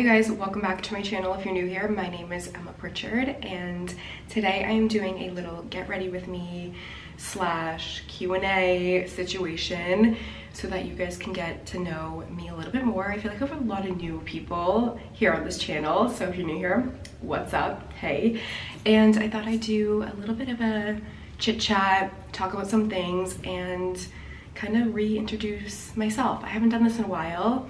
you guys, welcome back to my channel. If you're new here, my name is Emma Pritchard, and today I am doing a little get ready with me / Q&A situation so that you guys can get to know me a little bit more. I feel like I have a lot of new people here on this channel, so if you're new here, what's up? Hey. And I thought I'd do a little bit of a chit chat, talk about some things, and kind of reintroduce myself. I haven't done this in a while,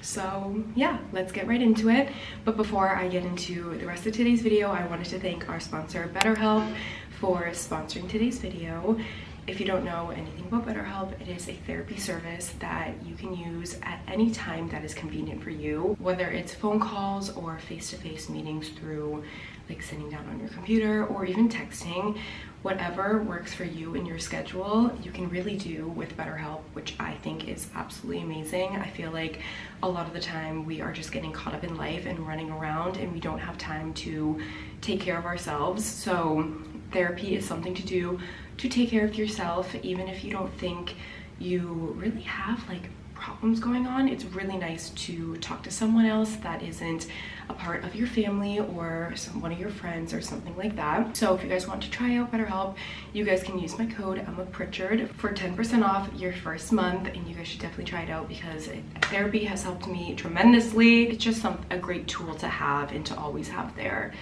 so yeah, let's get right into it. But before I get into the rest of today's video, I wanted to thank our sponsor BetterHelp for sponsoring today's video. If you don't know anything about BetterHelp, it is a therapy service that you can use at any time that is convenient for you, whether it's phone calls or face-to-face meetings through like sitting down on your computer or even texting. Whatever works for you in your schedule, you can really do with BetterHelp, which I think is absolutely amazing. I feel like a lot of the time we are just getting caught up in life and running around, and we don't have time to take care of ourselves. So therapy is something to do to take care of yourself, even if you don't think you really have like problems going on. It's really nice to talk to someone else that isn't a part of your family or one of your friends or something like that. So if you guys want to try out BetterHelp, you guys can use my code Emma Pritchard for 10% off your first month, and you guys should definitely try it out because therapy has helped me tremendously. It's just a great tool to have and to always have there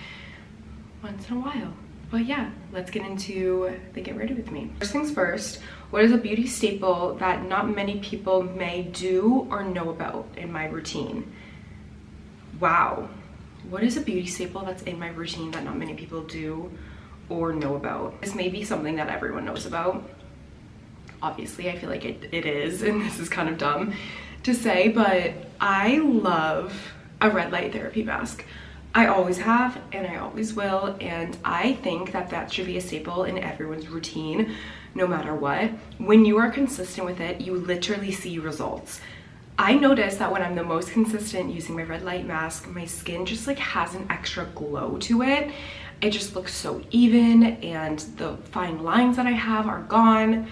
once in a while. But yeah, let's get into the get ready with me. First things first, what is a beauty staple that not many people may do or know about in my routine? Wow, what is a beauty staple that's in my routine that not many people do or know about? This may be something that everyone knows about. Obviously, I feel like it is, and this is kind of dumb to say, but I love a red light therapy mask. I always have, and I always will, and I think that that should be a staple in everyone's routine, no matter what. When you are consistent with it, you literally see results. I notice that when I'm the most consistent using my red light mask, my skin just like has an extra glow to it. It just looks so even, and the fine lines that I have are gone.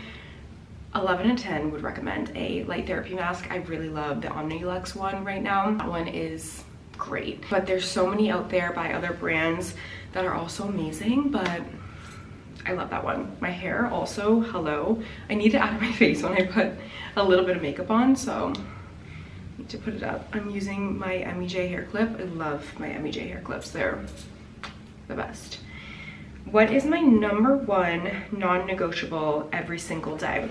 11 out of 10 would recommend a light therapy mask. I really love the Omnilux one right now. That one is great, but there's so many out there by other brands that are also amazing, but I love that one. My hair also, hello, I need it out of my face when I put a little bit of makeup on, so I need to put it up. I'm using my MEJ hair clip. I love my MEJ hair clips, they're the best. What is my #1 non-negotiable every single day?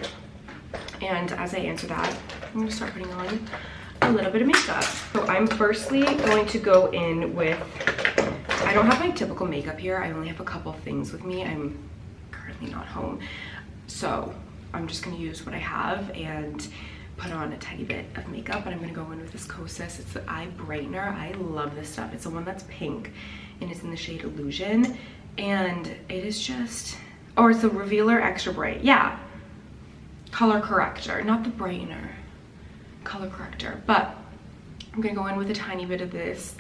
And as I answer that, I'm gonna start putting on a little bit of makeup. So I'm firstly going to go in with, I don't have my typical makeup here. I only have a couple things with me. I'm currently not home. So I'm just gonna use what I have and put on a tiny bit of makeup, and I'm gonna go in with this Kosas. It's the eye brightener. I love this stuff. It's the one that's pink and it's in the shade Illusion. And it is just, or it's the Revealer Extra Bright. Yeah, color corrector, not the brightener. Color corrector. But I'm gonna go in with a tiny bit of this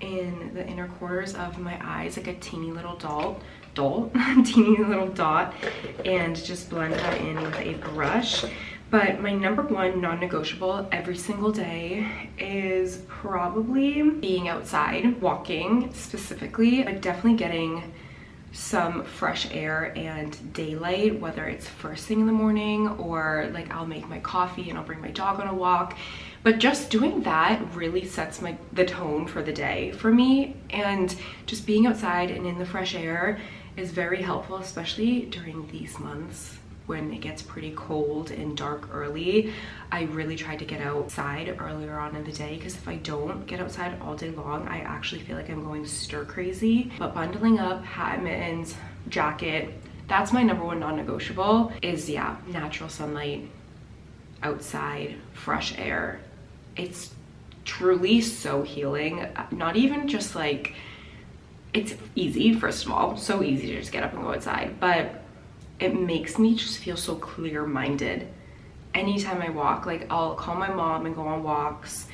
in the inner quarters of my eyes, like a teeny little teeny little dot, and just blend that in with a brush. But my #1 non-negotiable every single day is probably being outside, walking specifically, but definitely getting some fresh air and daylight, whether it's first thing in the morning or like I'll make my coffee and I'll bring my dog on a walk. But just doing that really sets the tone for the day for me, and just being outside and in the fresh air is very helpful, especially during these months when it gets pretty cold and dark early. I really try to get outside earlier on in the day, because if I don't get outside all day long, I actually feel like I'm going stir crazy. But bundling up, hat, mittens, jacket, that's my #1 non-negotiable is, yeah, natural sunlight, outside, fresh air. It's truly so healing. Not even just like, it's easy, first of all, so easy to just get up and go outside, but it makes me just feel so clear-minded. Anytime I walk, like I'll call my mom and go on walks.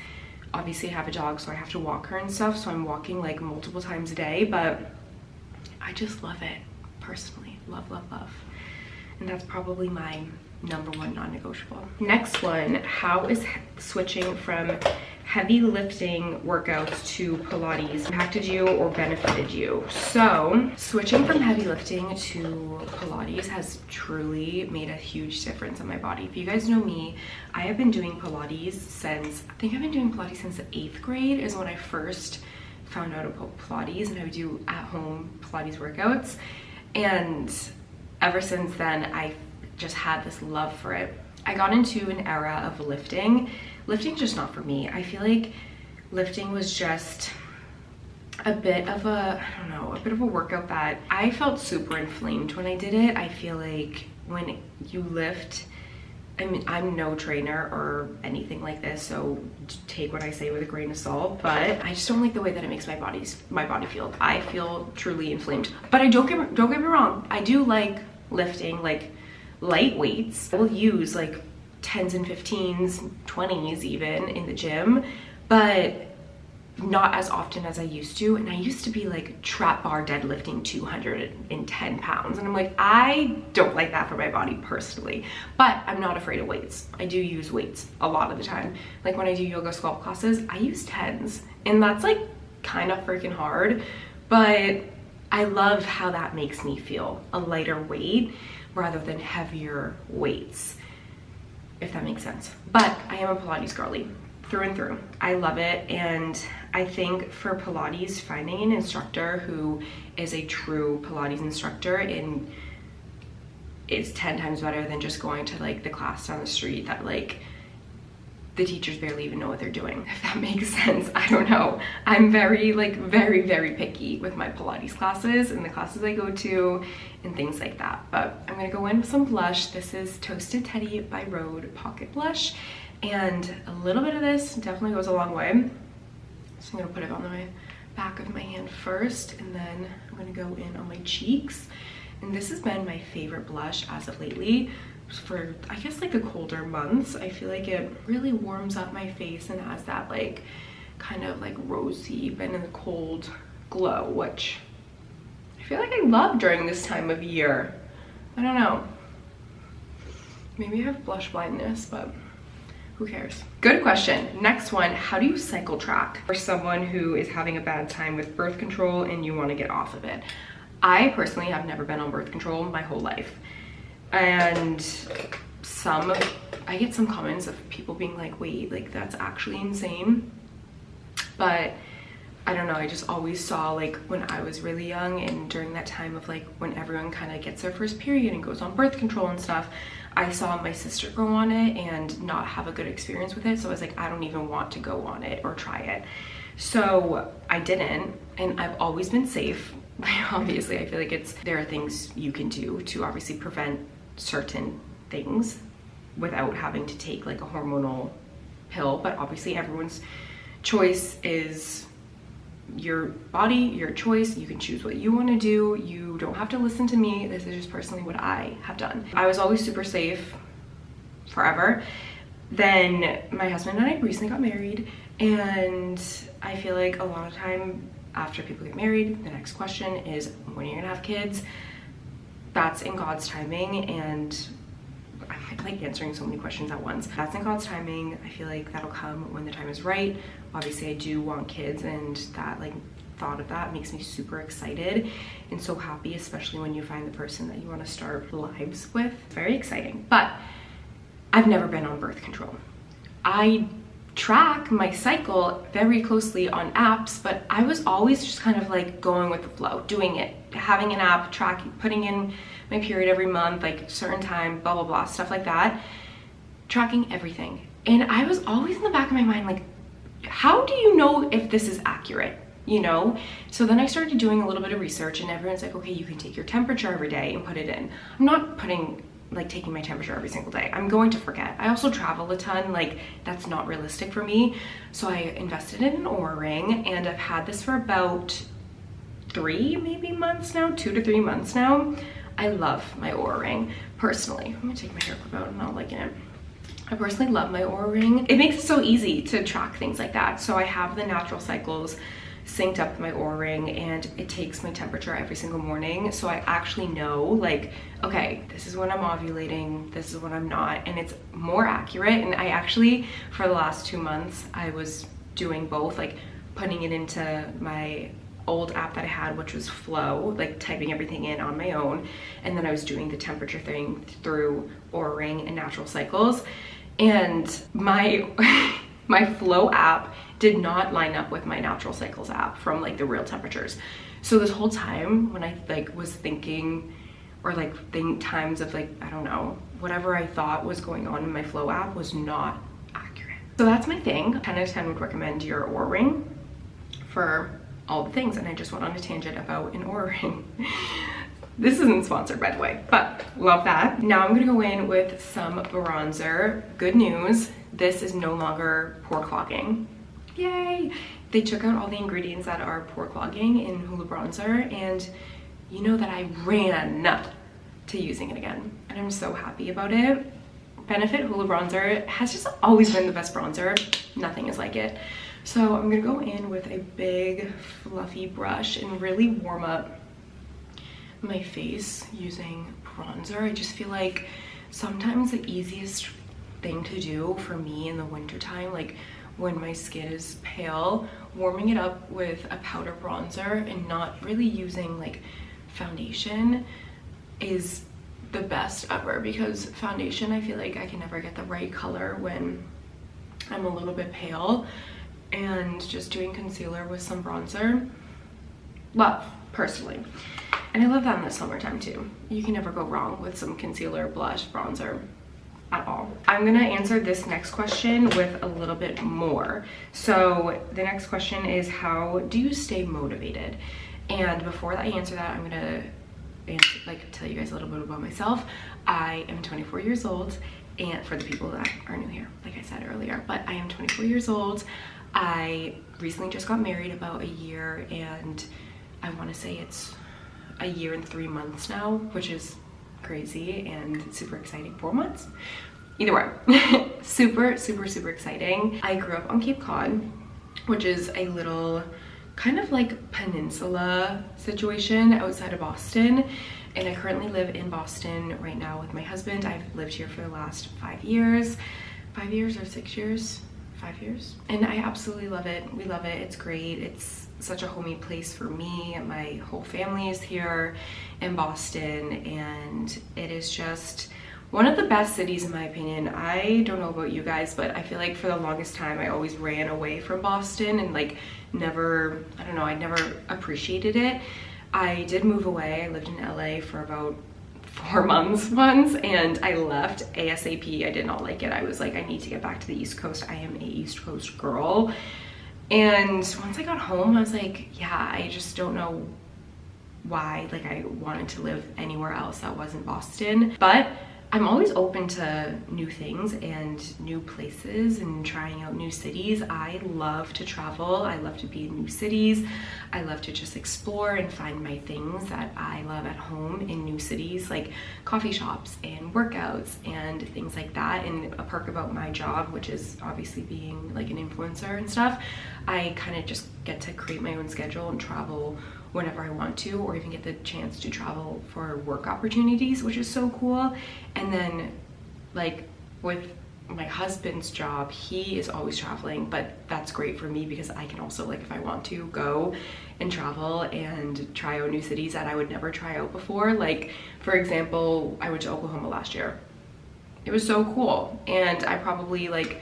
Obviously I have a dog, so I have to walk her and stuff, so I'm walking like multiple times a day, but I just love it personally. Love, love, love. And that's probably my #1 non-negotiable. Next one, how is switching from heavy lifting workouts to Pilates impacted you or benefited you? So switching from heavy lifting to Pilates has truly made a huge difference in my body. If you guys know me, I have been doing Pilates since, I think I've been doing Pilates since the 8th grade is when I first found out about Pilates, and I would do at-home Pilates workouts. And ever since then, I just had this love for it. I got into an era of lifting. Lifting's just not for me. I feel like lifting was just a bit of a, I don't know, a bit of a workout that I felt super inflamed when I did it. I feel like when you lift, I mean, I'm no trainer or anything like this, so take what I say with a grain of salt, but I just don't like the way that it makes my body feel. I feel truly inflamed. But don't get me wrong, I do like lifting, like light weights. I will use like 10s and 15s, 20s even in the gym, but not as often as I used to. And I used to be like trap bar deadlifting 210 pounds. And I'm like, I don't like that for my body personally, but I'm not afraid of weights. I do use weights a lot of the time. Like when I do yoga sculpt classes, I use 10s, and that's like kind of freaking hard, but I love how that makes me feel, a lighter weight rather than heavier weights, if that makes sense. But I am a Pilates girly through and through. I love it, and I think for Pilates, finding an instructor who is a true Pilates instructor is 10 times better than just going to like the class down the street that like the teachers barely even know what they're doing, if that makes sense. I don't know. I'm very picky with my Pilates classes and the classes I go to and things like that. But I'm gonna go in with some blush. This is Toasted Teddy by Rhode Pocket Blush, and a little bit of this definitely goes a long way. So I'm gonna put it on the back of my hand first, and then I'm gonna go in on my cheeks. And this has been my favorite blush as of lately for, I guess, like the colder months. I feel like it really warms up my face and has that like kind of like rosy but in the cold glow, which I feel like I love during this time of year. I don't know, maybe I have blush blindness, but who cares? Good question. Next one, how do you cycle track for someone who is having a bad time with birth control and you want to get off of it? I personally have never been on birth control my whole life, and I get some comments of people being like, wait, like that's actually insane. But I don't know, I just always saw, like when I was really young and during that time of like when everyone kind of gets their first period and goes on birth control and stuff, I saw my sister go on it and not have a good experience with it. So I was like, I don't even want to go on it or try it. So I didn't, and I've always been safe. Obviously, I feel like there are things you can do to obviously prevent certain things without having to take like a hormonal pill, but obviously everyone's choice is your body, your choice. You can choose what you want to do. You don't have to listen to me. This is just personally what I have done. I was always super safe forever. Then my husband and I recently got married, and I feel like a lot of time after people get married, the next question is, when are you gonna have kids? That's in God's timing, and I'm like answering so many questions at once. That's in God's timing. I feel like that'll come when the time is right. Obviously I do want kids, and that like thought of that makes me super excited and so happy, especially when you find the person that you want to start lives with. Very exciting. But I've never been on birth control. I track my cycle very closely on apps, but I was always just kind of like going with the flow, doing it, having an app, tracking, putting in my period every month, like certain time, blah, blah, blah, stuff like that, tracking everything. And I was always in the back of my mind, like, how do you know if this is accurate? You know? So then I started doing a little bit of research, and everyone's like, okay, you can take your temperature every day and put it in. I'm not taking my temperature every single day. I'm going to forget. I also travel a ton, like that's not realistic for me. So I invested in an Oura ring, and I've had this for about 3 maybe months now, 2 to 3 months now. I love my Oura ring personally. I'm gonna take my hair clip out, I'm not liking it. I personally love my Oura ring. It makes it so easy to track things like that. So I have the natural cycles synced up with my Oura ring, and it takes my temperature every single morning, so I actually know, like, okay, this is when I'm ovulating, this is when I'm not, and it's more accurate. And I actually, for the last 2 months, I was doing both, like putting it into my old app that I had, which was Flow, like typing everything in on my own, and then I was doing the temperature thing through Oura Ring and Natural Cycles. And my my Flow app did not line up with my Natural Cycles app from like the real temperatures. So this whole time when I like was thinking, or like think times of like, I don't know, whatever I thought was going on in my Flow app was not accurate. So that's my thing. 10 out of 10 would recommend your Oura Ring for all the things. And I just went on a tangent about an Oura Ring. This isn't sponsored, by the way, but love that. Now I'm gonna go in with some bronzer. Good news, this is no longer pore clogging. Yay! They took out all the ingredients that are pore clogging in Hoola bronzer, and you know that I ran to using it again, and I'm so happy about it. Benefit Hoola bronzer has just always been the best bronzer. Nothing is like it. So I'm gonna go in with a big fluffy brush and really warm up my face using bronzer. I just feel like sometimes the easiest thing to do for me in the wintertime, like when my skin is pale, warming it up with a powder bronzer and not really using like foundation is the best ever, because foundation, I feel like I can never get the right color when I'm a little bit pale, and just doing concealer with some bronzer, love, personally. And I love that in the summertime too. You can never go wrong with some concealer, blush, bronzer at all. I'm gonna answer this next question with a little bit more. So the next question is, how do you stay motivated? And before I answer that, I'm gonna tell you guys a little bit about myself. I am 24 years old, and for the people that are new here, like I said earlier, but I am 24 years old. I recently just got married about a year, and I want to say it's a year and 3 months now, which is crazy and super exciting. 4 months? Either way, super exciting. I grew up on Cape Cod, which is a little kind of like peninsula situation outside of Boston, and I currently live in Boston right now with my husband. I've lived here for the last 5 years. 5 years or 6 years? 5 years. And I absolutely love it. We love it. It's great. It's such a homey place for me. My whole family is here in Boston, and it is just one of the best cities in my opinion. I don't know about you guys, but I feel like for the longest time I always ran away from Boston and like never, I don't know, I never appreciated it. I did move away. I lived in LA for about 4 months once, and I left ASAP. I did not like it. I was like, I need to get back to the East Coast. I am a East Coast girl. And once I got home, I was like, yeah, I just don't know why like I wanted to live anywhere else that wasn't Boston. But I'm always open to new things and new places and trying out new cities. I love to travel. I love to be in new cities. I love to just explore and find my things that I love at home in new cities, like coffee shops and workouts and things like that. And a perk about my job, which is obviously being like an influencer and stuff, I kind of just get to create my own schedule and travel whenever I want to, or even get the chance to travel for work opportunities, which is so cool. And then like with my husband's job, he is always traveling, but that's great for me because I can also, like, if I want to, go and travel and try out new cities that I would never try out before. Like, for example, I went to Oklahoma last year. It was so cool, and I probably like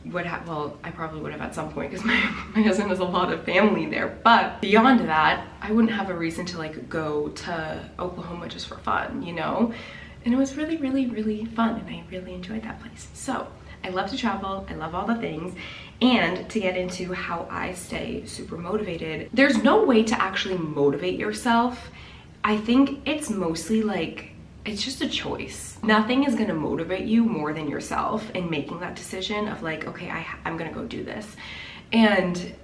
would have, well, I probably would have at some point because my husband has a lot of family there, but beyond that, I wouldn't have a reason to like go to Oklahoma just for fun, you know? And it was really, really, really fun, and I really enjoyed that place. So I love to travel, I love all the things. And to get into how I stay super motivated, there's no way to actually motivate yourself. I think it's mostly like, it's just a choice. Nothing is gonna motivate you more than yourself in making that decision of like, okay, I'm gonna go do this. And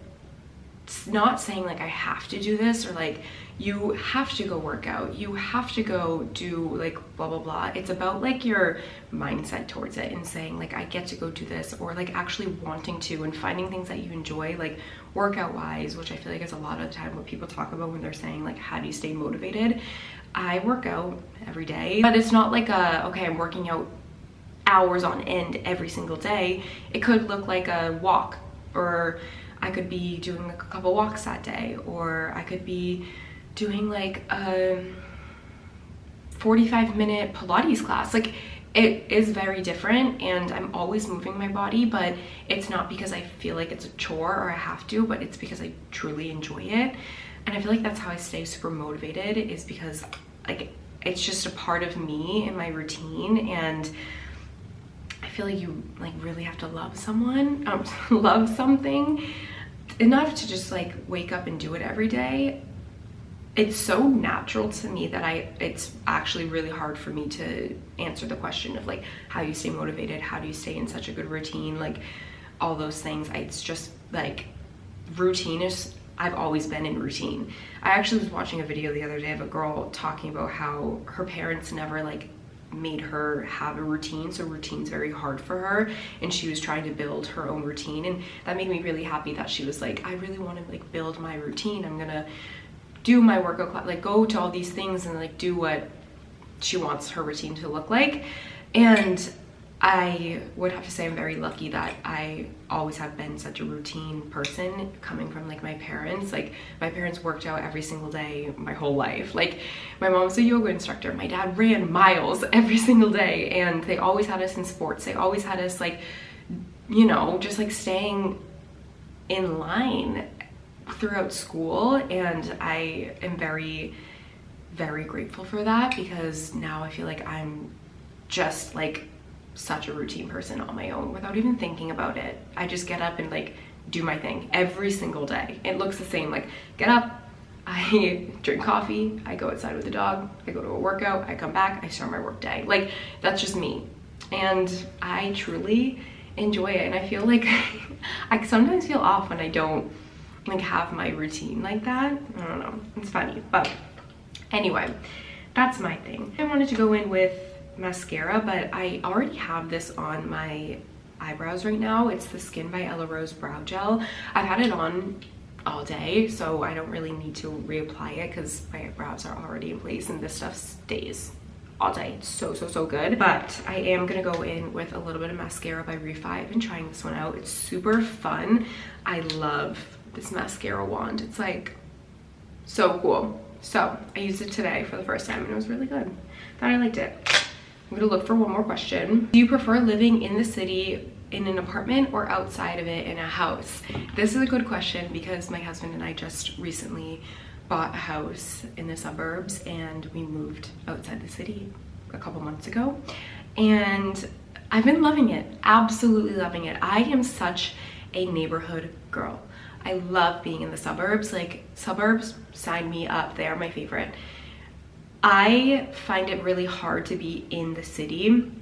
it's not saying like I have to do this, or like you have to go work out, you have to go do like blah blah blah. It's about like your mindset towards it and saying like, I get to go do this, or like actually wanting to and finding things that you enjoy, like workout wise, which I feel like is a lot of the time what people talk about when they're saying like, how do you stay motivated? I work out every day, but it's not like a, okay, I'm working out hours on end every single day. It could look like a walk or I could be doing like a couple walks that day, or I could be doing like a 45-minute Pilates class. Like, it is very different, and I'm always moving my body, but it's not because I feel like it's a chore or I have to, but it's because I truly enjoy it. And I feel like that's how I stay super motivated, is because like it's just a part of me and my routine. And I feel like you like really have to love someone, love something enough to just like wake up and do it every day. It's so natural to me that it's actually really hard for me to answer the question of like how you stay motivated, how do you stay in such a good routine, like all those things. It's just like routine is, I've always been in routine. I actually was watching a video the other day of a girl talking about how her parents never like made her have a routine, so routine's very hard for her, and she was trying to build her own routine. And that made me really happy that she was like, I really want to like build my routine. I'm gonna do my workout class, like go to all these things and like do what she wants her routine to look like. And I would have to say I'm very lucky that I always have been such a routine person, coming from like my parents. Like my parents worked out every single day my whole life. Like my mom's a yoga instructor, my dad ran miles every single day, and they always had us in sports. They always had us like, you know, just like staying in line throughout school. And I am very, very grateful for that, because now I feel like I'm just like such a routine person on my own without even thinking about it. I just get up and like do my thing every single day. It looks the same. Like, get up, I drink coffee, I go outside with the dog, I go to a workout, I come back, I start my work day. Like, that's just me, and I truly enjoy it. And I feel like I sometimes feel off when I don't like have my routine like that. I don't know, it's funny. But anyway, that's my thing. I wanted to go in with mascara, but I already have this on my eyebrows right now. It's the Skin by Ella Rose Brow Gel. I've had it on all day, so I don't really need to reapply it because my brows are already in place, and this stuff stays all day. It's so good. But I am gonna go in with a little bit of mascara by Refi. I've been trying this one out. It's super fun. I love this mascara wand. It's like so cool. So I used it today for the first time and it was really good. Thought I liked it. I'm gonna look for one more question. Do you prefer living in the city in an apartment or outside of it in a house? This is a good question because my husband and I just recently bought a house in the suburbs, and we moved outside the city a couple months ago, and I've been loving it, absolutely loving it. I am such a neighborhood girl. I love being in the suburbs. Like, suburbs, sign me up, they are my favorite. I find it really hard to be in the city,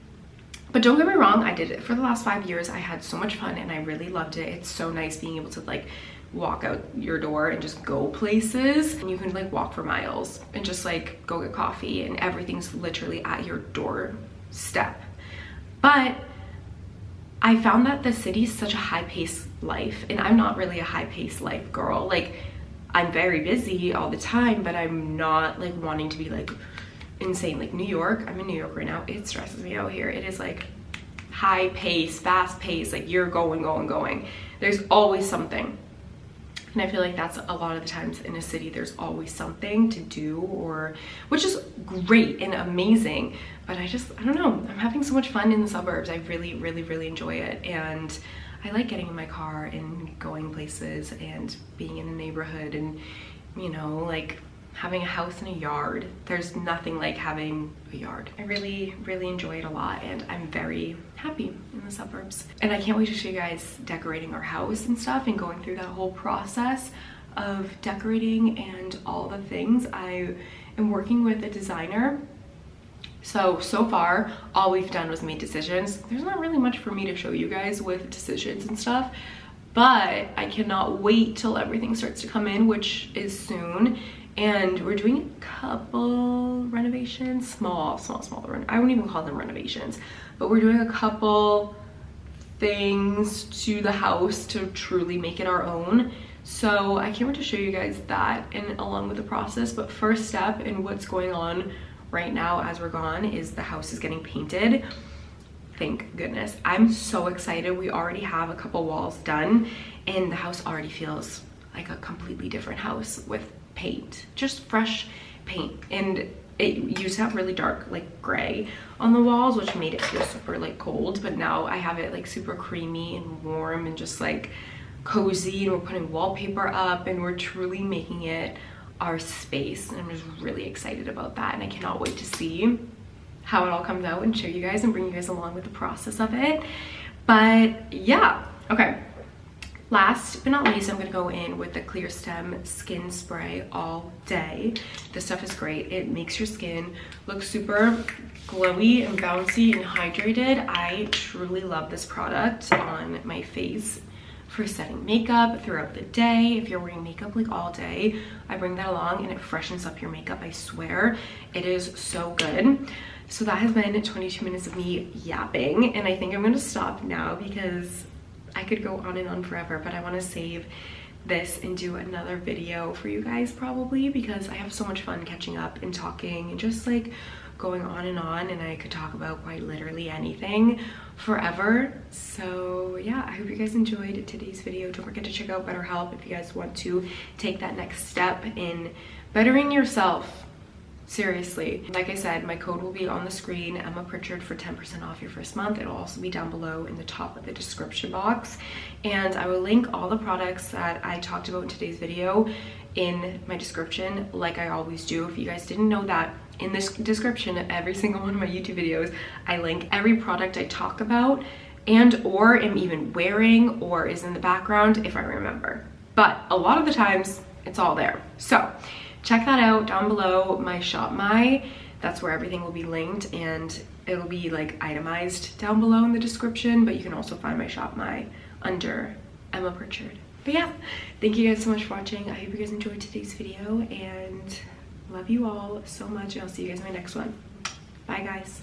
but don't get me wrong, I did it for the last 5 years. I had so much fun and I really loved it. It's so nice being able to like walk out your door and just go places, and you can like walk for miles and just like go get coffee, and everything's literally at your doorstep. But I found that the city is such a high-paced life, and I'm not really a high-paced life girl. Like, I'm very busy all the time, but I'm not like wanting to be like insane. Like New York, I'm in New York right now, it stresses me out here. It is like high pace, fast pace, like you're going. There's always something. And I feel like that's a lot of the times in a city, there's always something to do, or which is great and amazing. But I don't know, I'm having so much fun in the suburbs. I really enjoy it. And I like getting in my car and going places and being in a neighborhood, and, you know, like having a house and a yard. There's nothing like having a yard. I really enjoy it a lot, and I'm very happy in the suburbs. And I can't wait to show you guys decorating our house and stuff, and going through that whole process of decorating and all the things. I am working with a designer. So far, all we've done was made decisions. There's not really much for me to show you guys with decisions and stuff, but I cannot wait till everything starts to come in, which is soon. And we're doing a couple renovations, small. I wouldn't even call them renovations, but we're doing a couple things to the house to truly make it our own. So I can't wait to show you guys that and along with the process. But first step in what's going on right now as we're gone is the house is getting painted. Thank goodness. I'm so excited. We already have a couple walls done, and the house already feels like a completely different house with paint, just fresh paint. And it used to have really dark like gray on the walls, which made it feel super like cold, but now I have it like super creamy and warm and just like cozy, and we're putting wallpaper up and we're truly making it our space, and I'm just really excited about that, and I cannot wait to see how it all comes out and show you guys and bring you guys along with the process of it. But yeah, okay, last but not least, I'm gonna go in with the Clear Stem Skin Spray all day. This stuff is great. It makes your skin look super glowy and bouncy and hydrated. I truly love this product on my face for setting makeup throughout the day. If you're wearing makeup like all day, I bring that along and it freshens up your makeup. I swear, it is so good. So that has been 22 minutes of me yapping, and I think I'm gonna stop now because I could go on and on forever, but I want to save this and do another video for you guys probably, because I have so much fun catching up and talking and just like going on, and I could talk about quite literally anything forever. So yeah, I hope you guys enjoyed today's video. Don't forget to check out BetterHelp if you guys want to take that next step in bettering yourself. Seriously, like I said, my code will be on the screen, Emma Pritchard, for 10% off your first month. It'll also be down below in the top of the description box, and I will link all the products that I talked about in today's video in my description, like I always do. If you guys didn't know that, in this description of every single one of my YouTube videos, I link every product I talk about and or am even wearing or is in the background if I remember, but a lot of the times it's all there. So check that out down below. My Shop My, that's where everything will be linked, and it'll be like itemized down below in the description, but you can also find my Shop My under Emma Pritchard. But yeah, thank you guys so much for watching. I hope you guys enjoyed today's video, and love you all so much, and I'll see you guys in my next one. Bye guys.